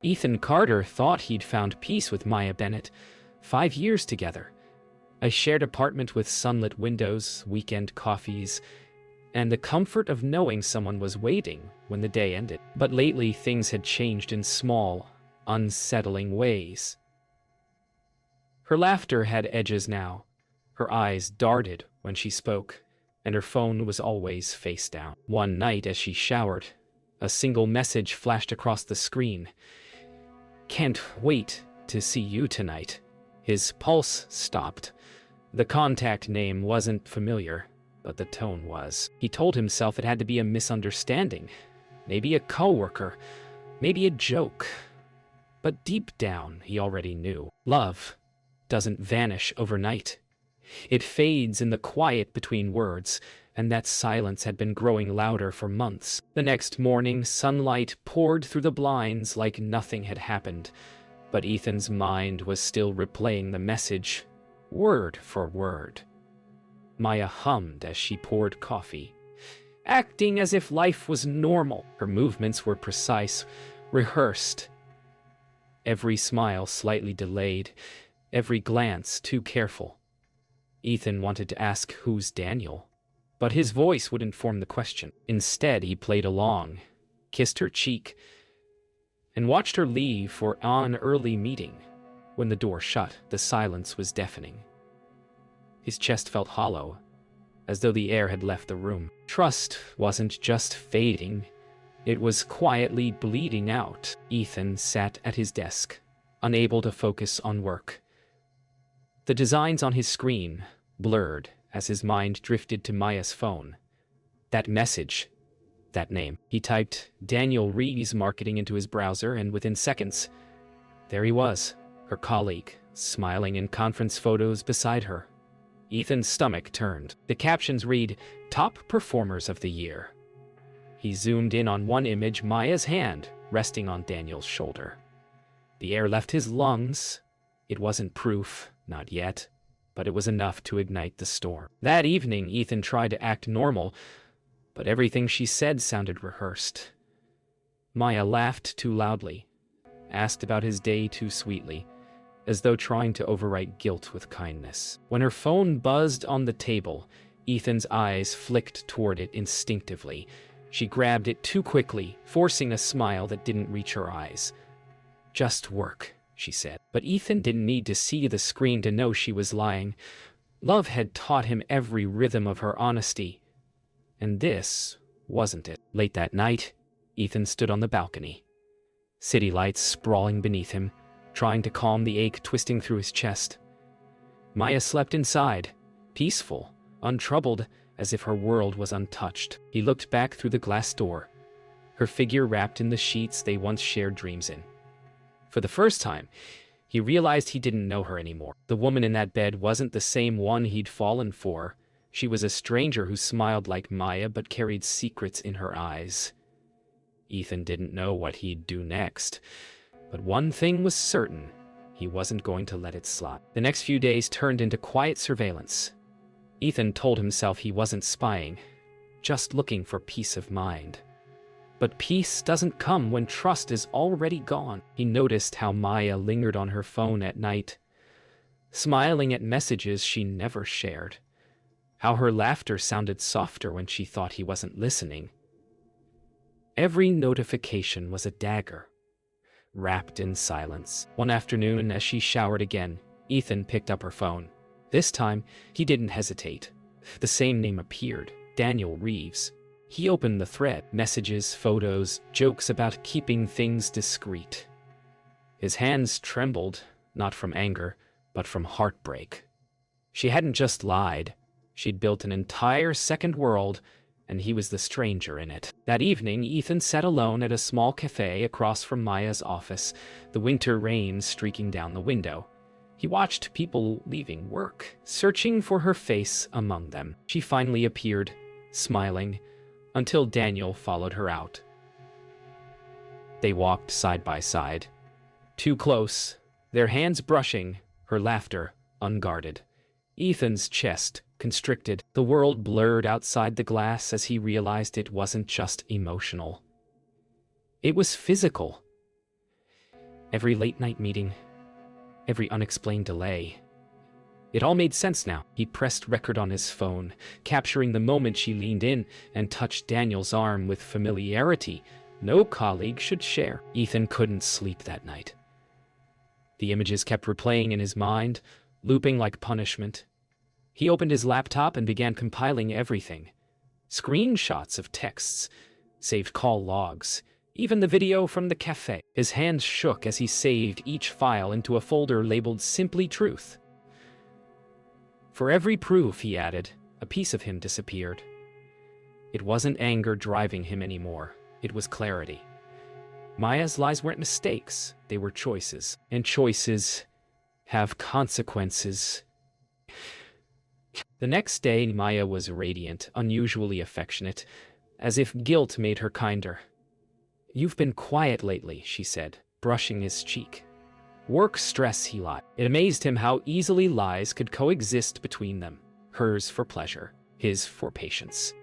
Ethan Carter thought he'd found peace with Maya Bennett. 5 years together. A shared apartment with sunlit windows, weekend coffees, and the comfort of knowing someone was waiting when the day ended. But lately, things had changed in small, unsettling ways. Her laughter had edges now. Her eyes darted when she spoke, and her phone was always face down. One night as she showered, a single message flashed across the screen. "Can't wait to see you tonight." His pulse stopped. The contact name wasn't familiar, but the tone was. He told himself it had to be a misunderstanding, maybe a coworker, maybe a joke. But deep down, he already knew. Love doesn't vanish overnight. It fades in the quiet between words, and that silence had been growing louder for months. The next morning, sunlight poured through the blinds like nothing had happened, but Ethan's mind was still replaying the message, word for word. Maya hummed as she poured coffee, acting as if life was normal. Her movements were precise, rehearsed. Every smile slightly delayed, every glance too careful. Ethan wanted to ask, "Who's Daniel?" But his voice wouldn't form the question. Instead, he played along, kissed her cheek, and watched her leave for an early meeting. When the door shut, the silence was deafening. His chest felt hollow, as though the air had left the room. Trust wasn't just fading, it was quietly bleeding out. Ethan sat at his desk, unable to focus on work. The designs on his screen blurred as his mind drifted to Maya's phone. That message, that name. He typed Daniel Reeves Marketing into his browser, and within seconds, there he was, her colleague, smiling in conference photos beside her. Ethan's stomach turned. The captions read, "Top Performers of the Year." He zoomed in on one image, Maya's hand resting on Daniel's shoulder. The air left his lungs. It wasn't proof, not yet, but it was enough to ignite the storm. That evening, Ethan tried to act normal, but everything she said sounded rehearsed. Maya laughed too loudly, asked about his day too sweetly, as though trying to overwrite guilt with kindness. When her phone buzzed on the table, Ethan's eyes flicked toward it instinctively. She grabbed it too quickly, forcing a smile that didn't reach her eyes. "Just work," she said. But Ethan didn't need to see the screen to know she was lying. Love had taught him every rhythm of her honesty, and this wasn't it. Late that night, Ethan stood on the balcony, city lights sprawling beneath him, trying to calm the ache twisting through his chest. Maya slept inside, peaceful, untroubled, as if her world was untouched. He looked back through the glass door, her figure wrapped in the sheets they once shared dreams in. For the first time, he realized he didn't know her anymore. The woman in that bed wasn't the same one he'd fallen for. She was a stranger who smiled like Maya but carried secrets in her eyes. Ethan didn't know what he'd do next, but one thing was certain: he wasn't going to let it slide. The next few days turned into quiet surveillance. Ethan told himself he wasn't spying, just looking for peace of mind. But peace doesn't come when trust is already gone. He noticed how Maya lingered on her phone at night, smiling at messages she never shared. How her laughter sounded softer when she thought he wasn't listening. Every notification was a dagger, wrapped in silence. One afternoon, as she showered again, Ethan picked up her phone. This time, he didn't hesitate. The same name appeared, Daniel Reeves. He opened the thread, messages, photos, jokes about keeping things discreet. His hands trembled, not from anger, but from heartbreak. She hadn't just lied. She'd built an entire second world, and he was the stranger in it. That evening, Ethan sat alone at a small cafe across from Maya's office, the winter rain streaking down the window. He watched people leaving work, searching for her face among them. She finally appeared, smiling, until Daniel followed her out. They walked side by side, too close, their hands brushing, her laughter unguarded. Ethan's chest constricted, the world blurred outside the glass as he realized it wasn't just emotional. It was physical. Every late-night meeting, every unexplained delay. It all made sense now. He pressed record on his phone, capturing the moment she leaned in and touched Daniel's arm with familiarity no colleague should share. Ethan couldn't sleep that night. The images kept replaying in his mind, looping like punishment. He opened his laptop and began compiling everything. Screenshots of texts, saved call logs, even the video from the cafe. His hands shook as he saved each file into a folder labeled Simply Truth. For every proof, he added, a piece of him disappeared. It wasn't anger driving him anymore. It was clarity. Maya's lies weren't mistakes. They were choices. And choices have consequences. The next day, Maya was radiant, unusually affectionate, as if guilt made her kinder. "You've been quiet lately," she said, brushing his cheek. "Work stress," he lied. It amazed him how easily lies could coexist between them, hers for pleasure, his for patience.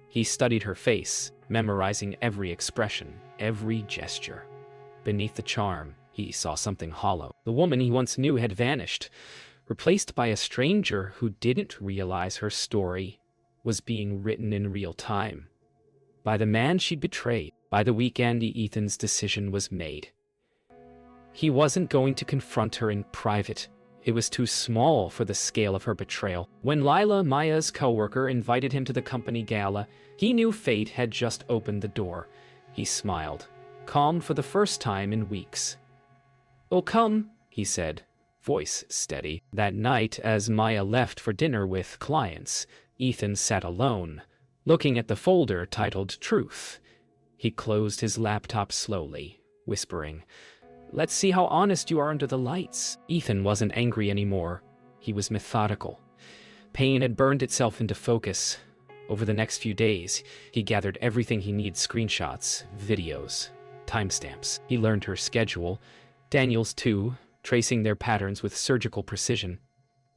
He studied her face, memorizing every expression, every gesture. Beneath the charm, he saw something hollow. The woman he once knew had vanished, replaced by a stranger who didn't realize her story was being written in real time. By the man she'd betrayed. By the weekend, Ethan's decision was made. He wasn't going to confront her in private. It was too small for the scale of her betrayal. When Lila, Maya's coworker, invited him to the company gala, he knew fate had just opened the door. He smiled, calm for the first time in weeks. "Oh, come," he said, voice steady. That night, as Maya left for dinner with clients, Ethan sat alone, looking at the folder titled Truth. He closed his laptop slowly, whispering, "Let's see how honest you are under the lights." Ethan wasn't angry anymore. He was methodical. Pain had burned itself into focus. Over the next few days, he gathered everything he needed: screenshots, videos, timestamps. He learned her schedule, Daniel's too, tracing their patterns with surgical precision.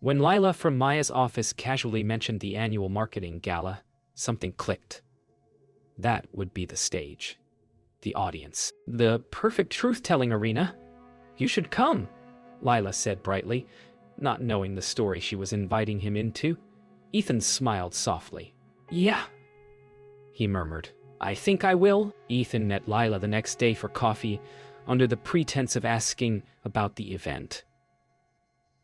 When Lila from Maya's office casually mentioned the annual marketing gala, something clicked. That would be the stage. The audience. The perfect truth-telling arena. "You should come," Lila said brightly, not knowing the story she was inviting him into. Ethan smiled softly. "Yeah," he murmured. "I think I will." Ethan met Lila the next day for coffee, under the pretense of asking about the event.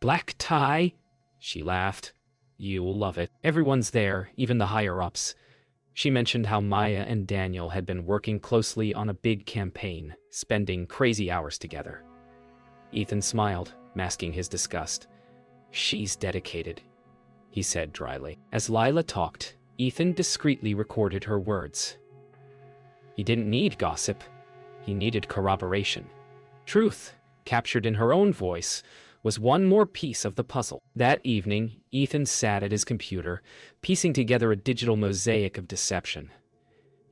"Black tie?" She laughed. "You'll love it. Everyone's there, even the higher-ups." She mentioned how Maya and Daniel had been working closely on a big campaign, spending crazy hours together. Ethan smiled, masking his disgust. "She's dedicated," he said dryly. As Lila talked, Ethan discreetly recorded her words. He didn't need gossip. He needed corroboration. Truth, captured in her own voice, was one more piece of the puzzle. That evening, Ethan sat at his computer, piecing together a digital mosaic of deception.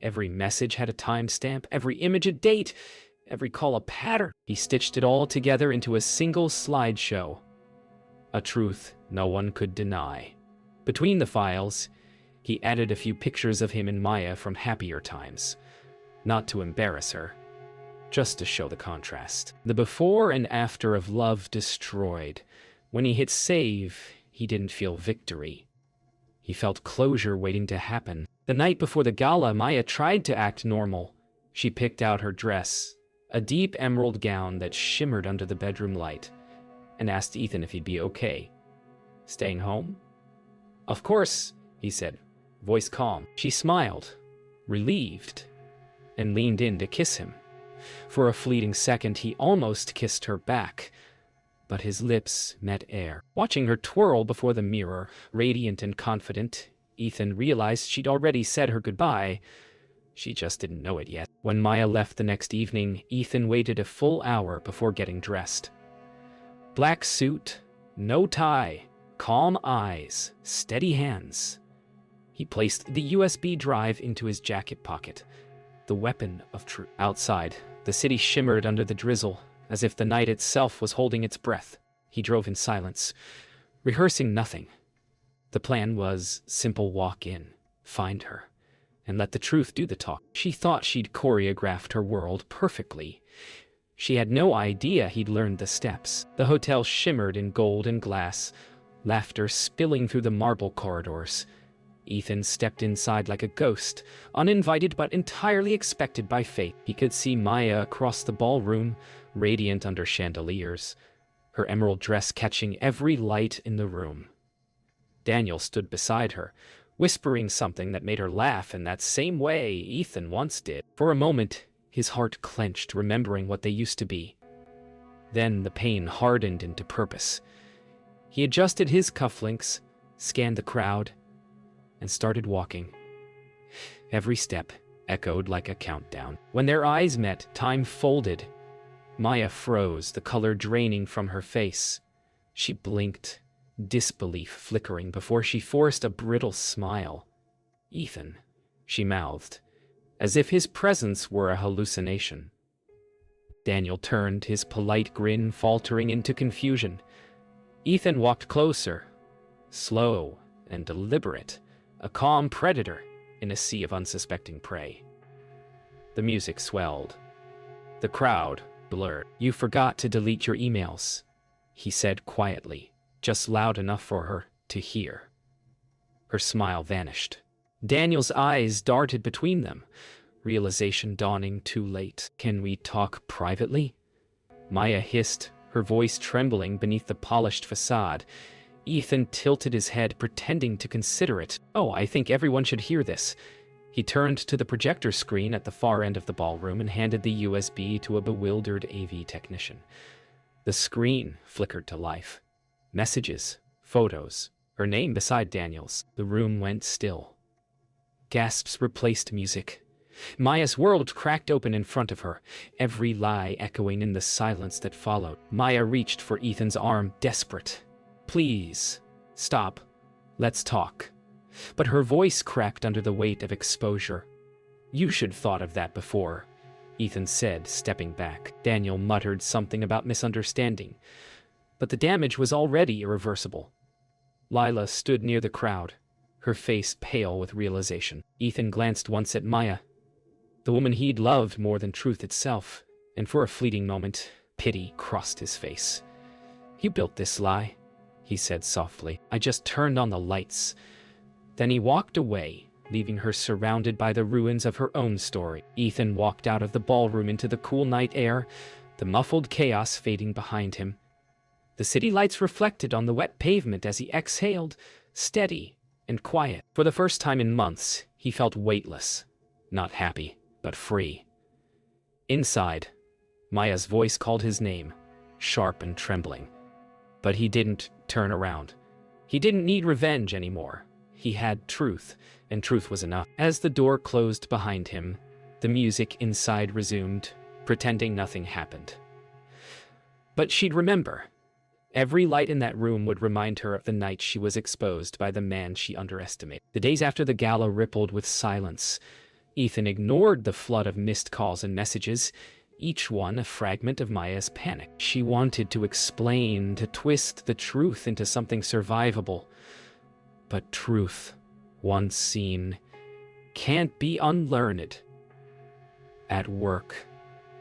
Every message had a timestamp, every image a date, every call a pattern. He stitched it all together into a single slideshow. A truth no one could deny. Between the files, he added a few pictures of him and Maya from happier times. Not to embarrass her, just to show the contrast. The before and after of love destroyed. When he hit save, he didn't feel victory. He felt closure waiting to happen. The night before the gala, Maya tried to act normal. She picked out her dress, a deep emerald gown that shimmered under the bedroom light, and asked Ethan if he'd be okay. "Staying home?" "Of course," he said, voice calm. She smiled, relieved, and leaned in to kiss him. For a fleeting second, he almost kissed her back, but his lips met air. Watching her twirl before the mirror, radiant and confident, Ethan realized she'd already said her goodbye. She just didn't know it yet. When Maya left the next evening, Ethan waited a full hour before getting dressed. Black suit, no tie, calm eyes, steady hands. He placed the USB drive into his jacket pocket, the weapon of truth. Outside, the city shimmered under the drizzle, as if the night itself was holding its breath. He drove in silence, rehearsing nothing. The plan was simple: walk in, find her, and let the truth do the talk. She thought she'd choreographed her world perfectly. She had no idea he'd learned the steps. The hotel shimmered in gold and glass, laughter spilling through the marble corridors. Ethan stepped inside like a ghost, uninvited but entirely expected by fate. He could see Maya across the ballroom, radiant under chandeliers, her emerald dress catching every light in the room. Daniel stood beside her, whispering something that made her laugh in that same way Ethan once did. For a moment, his heart clenched, remembering what they used to be. Then the pain hardened into purpose. He adjusted his cufflinks, scanned the crowd, and started walking. Every step echoed like a countdown. When their eyes met, time folded. Maya froze, the color draining from her face. She blinked, disbelief flickering before she forced a brittle smile. "Ethan," she mouthed, as if his presence were a hallucination. Daniel turned, his polite grin faltering into confusion. Ethan walked closer, slow and deliberate, a calm predator in a sea of unsuspecting prey. The music swelled. The crowd blurred. "You forgot to delete your emails," he said quietly, just loud enough for her to hear. Her smile vanished. Daniel's eyes darted between them, realization dawning too late. "Can we talk privately?" Maya hissed, her voice trembling beneath the polished facade. Ethan tilted his head, pretending to consider it. "Oh, I think everyone should hear this." He turned to the projector screen at the far end of the ballroom and handed the USB to a bewildered AV technician. The screen flickered to life. Messages, photos, her name beside Daniel's. The room went still. Gasps replaced music. Maya's world cracked open in front of her, every lie echoing in the silence that followed. Maya reached for Ethan's arm, desperate. "Please, stop. Let's talk." But her voice cracked under the weight of exposure. "You should have thought of that before," Ethan said, stepping back. Daniel muttered something about misunderstanding, but the damage was already irreversible. Lila stood near the crowd, her face pale with realization. Ethan glanced once at Maya, the woman he'd loved more than truth itself, and for a fleeting moment, pity crossed his face. "You built this lie," he said softly. "I just turned on the lights." Then he walked away, leaving her surrounded by the ruins of her own story. Ethan walked out of the ballroom into the cool night air, the muffled chaos fading behind him. The city lights reflected on the wet pavement as he exhaled, steady and quiet. For the first time in months, he felt weightless, not happy, but free. Inside, Maya's voice called his name, sharp and trembling. But he didn't turn around. He didn't need revenge anymore. He had truth, and truth was enough. As the door closed behind him, the music inside resumed, pretending nothing happened. But she'd remember. Every light in that room would remind her of the night she was exposed by the man she underestimated. The days after the gala rippled with silence. Ethan ignored the flood of missed calls and messages, each one a fragment of Maya's panic. She wanted to explain, to twist the truth into something survivable. But truth, once seen, can't be unlearned. At work,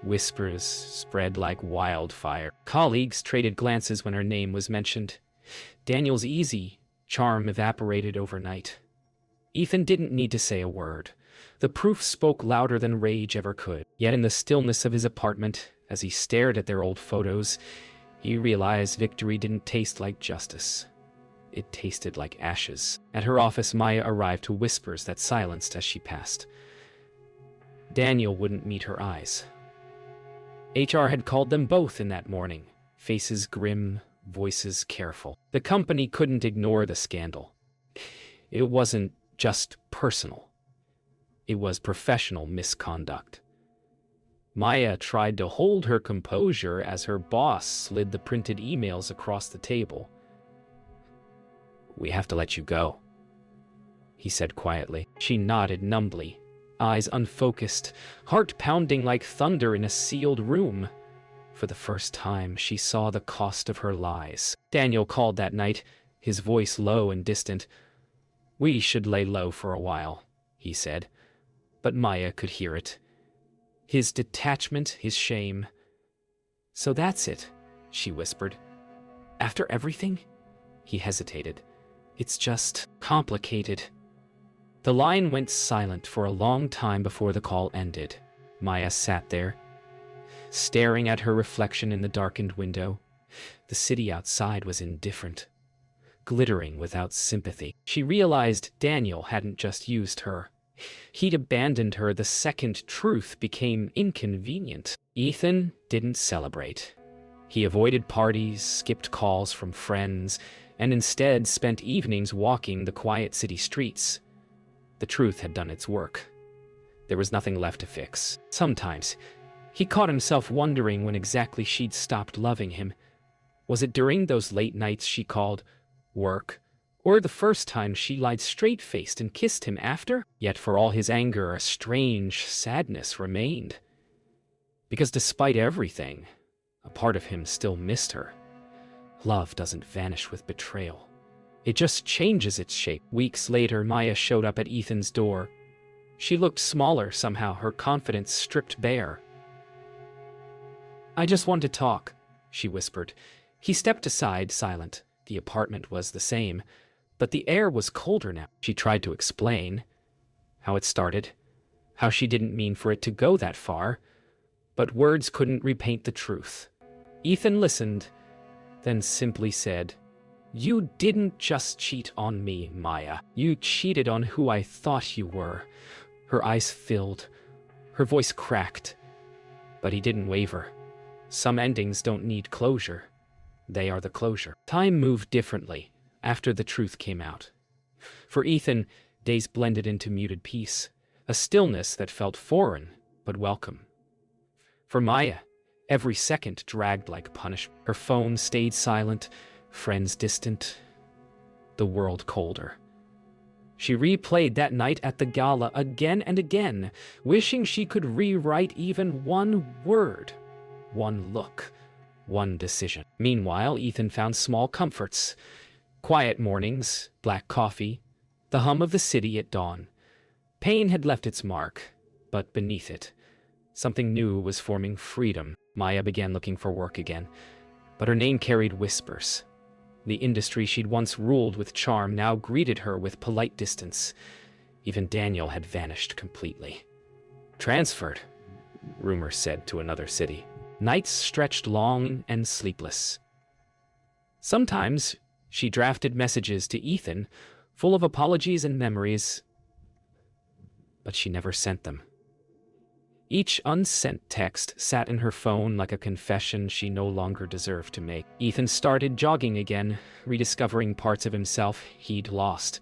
whispers spread like wildfire. Colleagues traded glances when her name was mentioned. Daniel's easy charm evaporated overnight. Ethan didn't need to say a word. The proof spoke louder than rage ever could. Yet in the stillness of his apartment, as he stared at their old photos, he realized victory didn't taste like justice. It tasted like ashes. At her office, Maya arrived to whispers that silenced as she passed. Daniel wouldn't meet her eyes. HR had called them both in that morning, faces grim, voices careful. The company couldn't ignore the scandal. It wasn't just personal. It was professional misconduct. Maya tried to hold her composure as her boss slid the printed emails across the table. "We have to let you go," he said quietly. She nodded numbly, eyes unfocused, heart pounding like thunder in a sealed room. For the first time, she saw the cost of her lies. Daniel called that night, his voice low and distant. "We should lay low for a while," he said, but Maya could hear it. His detachment, his shame, "So that's it," she whispered. "After everything?" He hesitated. "It's just complicated." The line went silent for a long time before the call ended. Maya sat there, staring at her reflection in the darkened window. The city outside was indifferent, glittering without sympathy. She realized Daniel hadn't just used her. He'd abandoned her the second truth became inconvenient. Ethan didn't celebrate. He avoided parties, skipped calls from friends, and instead spent evenings walking the quiet city streets. The truth had done its work. There was nothing left to fix. Sometimes, he caught himself wondering when exactly she'd stopped loving him. Was it during those late nights she called work, or the first time she lied straight-faced and kissed him after? Yet for all his anger, a strange sadness remained. Because despite everything, a part of him still missed her. Love doesn't vanish with betrayal. It just changes its shape. Weeks later, Maya showed up at Ethan's door. She looked smaller somehow, her confidence stripped bare. "I just want to talk," she whispered. He stepped aside, silent. The apartment was the same, but the air was colder now. She tried to explain how it started, how she didn't mean for it to go that far, but words couldn't repaint the truth. Ethan listened, then simply said, "You didn't just cheat on me, Maya. You cheated on who I thought you were." Her eyes filled, her voice cracked, but he didn't waver. Some endings don't need closure. They are the closure. Time moved differently after the truth came out. For Ethan, days blended into muted peace, a stillness that felt foreign but welcome. For Maya, every second dragged like punishment. Her phone stayed silent, friends distant, the world colder. She replayed that night at the gala again and again, wishing she could rewrite even one word, one look, one decision. Meanwhile, Ethan found small comforts. Quiet mornings, black coffee, the hum of the city at dawn. Pain had left its mark, but beneath it, something new was forming: freedom. Maya began looking for work again, but her name carried whispers. The industry she'd once ruled with charm now greeted her with polite distance. Even Daniel had vanished completely. Transferred, rumors said, to another city. Nights stretched long and sleepless. Sometimes she drafted messages to Ethan, full of apologies and memories, but she never sent them. Each unsent text sat in her phone like a confession she no longer deserved to make. Ethan started jogging again, rediscovering parts of himself he'd lost.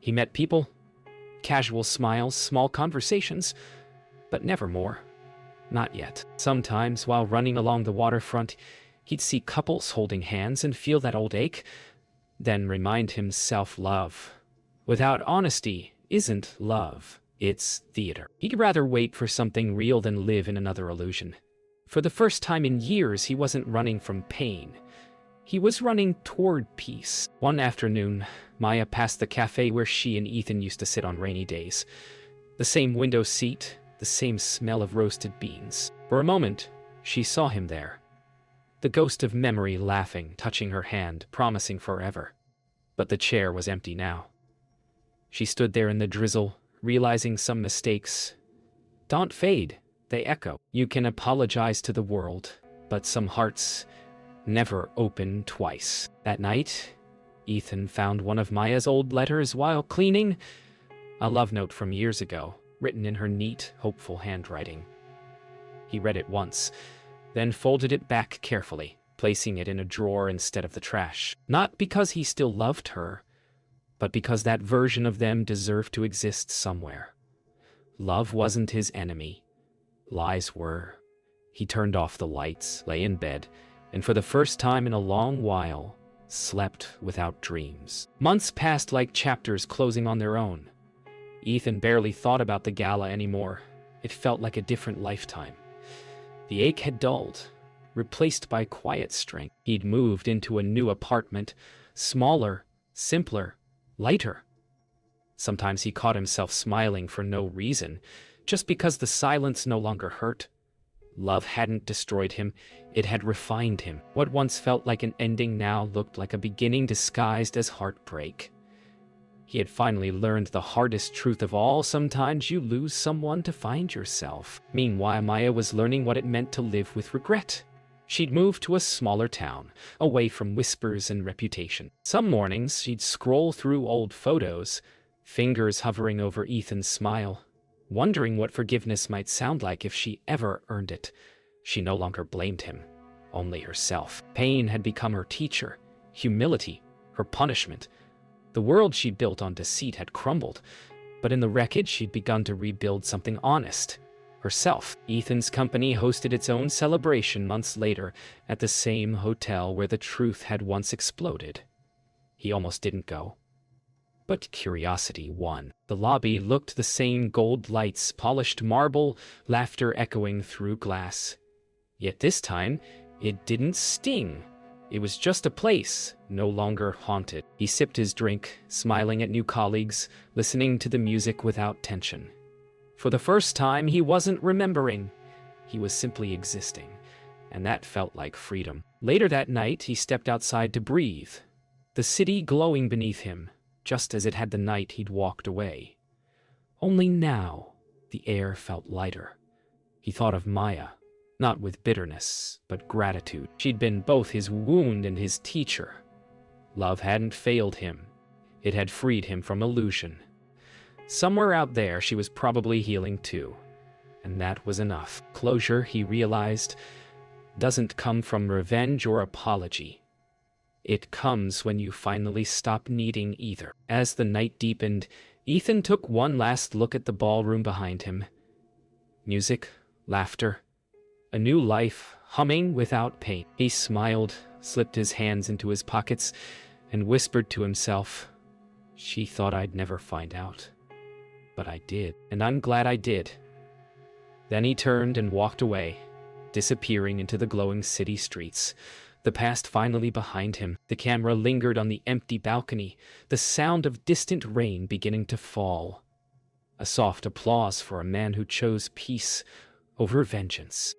He met people, casual smiles, small conversations, but never more. Not yet. Sometimes, while running along the waterfront, he'd see couples holding hands and feel that old ache, then remind himself love, without honesty, isn't love. It's theater. He'd rather wait for something real than live in another illusion. For the first time in years, he wasn't running from pain. He was running toward peace. One afternoon, Maya passed the cafe where she and Ethan used to sit on rainy days. The same window seat, the same smell of roasted beans. For a moment, she saw him there. The ghost of memory laughing, touching her hand, promising forever. But the chair was empty now. She stood there in the drizzle, realizing some mistakes don't fade, they echo. You can apologize to the world, but some hearts never open twice. That night, Ethan found one of Maya's old letters while cleaning, a love note from years ago, written in her neat, hopeful handwriting. He read it once, then folded it back carefully, placing it in a drawer instead of the trash. Not because he still loved her, but because that version of them deserved to exist somewhere. Love wasn't his enemy. Lies were. He turned off the lights, lay in bed, and for the first time in a long while, slept without dreams. Months passed like chapters closing on their own. Ethan barely thought about the gala anymore. It felt like a different lifetime. The ache had dulled, replaced by quiet strength. He'd moved into a new apartment, smaller, simpler, lighter. Sometimes he caught himself smiling for no reason, just because the silence no longer hurt. Love hadn't destroyed him, it had refined him. What once felt like an ending now looked like a beginning disguised as heartbreak. He had finally learned the hardest truth of all: sometimes you lose someone to find yourself. Meanwhile, Maya was learning what it meant to live with regret. She'd moved to a smaller town, away from whispers and reputation. Some mornings, she'd scroll through old photos, fingers hovering over Ethan's smile, wondering what forgiveness might sound like if she ever earned it. She no longer blamed him, only herself. Pain had become her teacher, humility, her punishment. The world she built on deceit had crumbled, but in the wreckage she'd begun to rebuild something honest, herself. Ethan's company hosted its own celebration months later at the same hotel where the truth had once exploded. He almost didn't go, but curiosity won. The lobby looked the same: gold lights, polished marble, laughter echoing through glass. Yet this time, it didn't sting. It was just a place, no longer haunted. He sipped his drink, smiling at new colleagues, listening to the music without tension. For the first time, he wasn't remembering. He was simply existing, and that felt like freedom. Later that night, he stepped outside to breathe, the city glowing beneath him, just as it had the night he'd walked away. Only now, the air felt lighter. He thought of Maya, not with bitterness, but gratitude. She'd been both his wound and his teacher. Love hadn't failed him. It had freed him from illusion. Somewhere out there, she was probably healing too. And that was enough. Closure, he realized, doesn't come from revenge or apology. It comes when you finally stop needing either. As the night deepened, Ethan took one last look at the ballroom behind him. Music, laughter, a new life, humming without pain. He smiled, slipped his hands into his pockets, and whispered to himself, "She thought I'd never find out. But I did, and I'm glad I did." Then he turned and walked away, disappearing into the glowing city streets. The past finally behind him, the camera lingered on the empty balcony, the sound of distant rain beginning to fall. A soft applause for a man who chose peace over vengeance.